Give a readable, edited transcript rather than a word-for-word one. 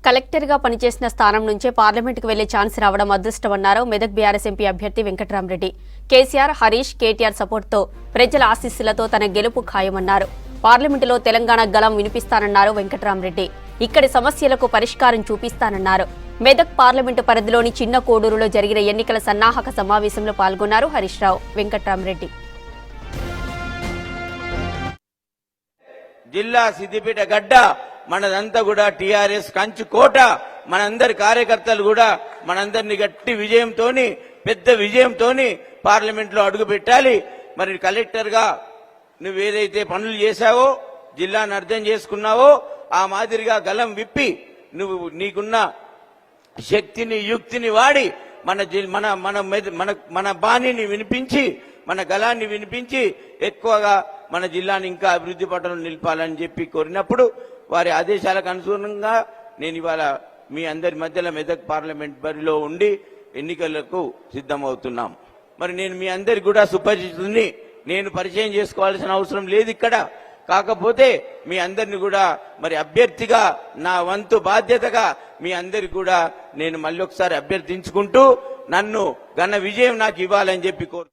కలెక్టర్గా పనిచేసిన స్థానం నుంచే పార్లమెంటుకు వెళ్లే ఛాన్స్ రావడం అదృష్టమన్నారు మెదక్ బీఆర్ఎస్ ఎంపీ అభ్యర్థి వెంకట్రామరెడ్డి. కేసీఆర్, హరీష్, కేటీఆర్ సపోర్టుతో ప్రజల ఆశీస్సులతో తన గెలుపు ఖాయమన్నారు. పార్లమెంటులో తెలంగాణ గళం వినిపిస్తానన్నారు వెంకట్రామరెడ్డి. ఇక్కడి సమస్యలకు పరిష్కారం చూపిస్తానన్నారు. మెదక్ పార్లమెంటు పరిధిలోని చిన్న కోడూరులో జరిగిన ఎన్నికల సన్నాహక సమావేశంలో పాల్గొన్నారు హరీష్ రావు, వెంకట్రామరెడ్డి. జిల్లా సిద్దిపేట గడ్డ మనదంతా కూడా టీఆర్ఎస్ కంచు కోట. మనందరి కార్యకర్తలు కూడా మనందరినీ గట్టి విజయంతోని, పెద్ద విజయంతోని పార్లమెంట్ లో అడుగు పెట్టాలి. మరి కలెక్టర్ గా నువ్వు ఏదైతే పనులు చేశావో, జిల్లాను అర్థం చేసుకున్నావో, ఆ మాదిరిగా గలం విప్పి నువ్వు నీకున్న శక్తిని, యుక్తిని వాడి మన బాణిని వినిపించి, మన గలాన్ని వినిపించి ఎక్కువగా మన జిల్లాని ఇంకా అభివృద్ధి పటంలో నిలపాలని చెప్పి కోరినప్పుడు వారి ఆదేశాలకు అనుగుణంగా నేను ఇవాళ మీ అందరి మధ్యలో మెదక్ పార్లమెంట్ బరిలో ఉండి ఎన్నికలకు సిద్ధమవుతున్నాం. మరి నేను మీ అందరికి కూడా సుపరిచితుని, నేను పరిచయం చేసుకోవాల్సిన అవసరం లేదు ఇక్కడ. కాకపోతే మీ అందరిని కూడా మరి అభ్యర్థిగా నా వంతు బాధ్యతగా మీ అందరికి కూడా నేను మళ్ళీ ఒకసారి అభ్యర్థించుకుంటూ నన్ను ఘన విజయం నాకు ఇవ్వాలని చెప్పి కోరు.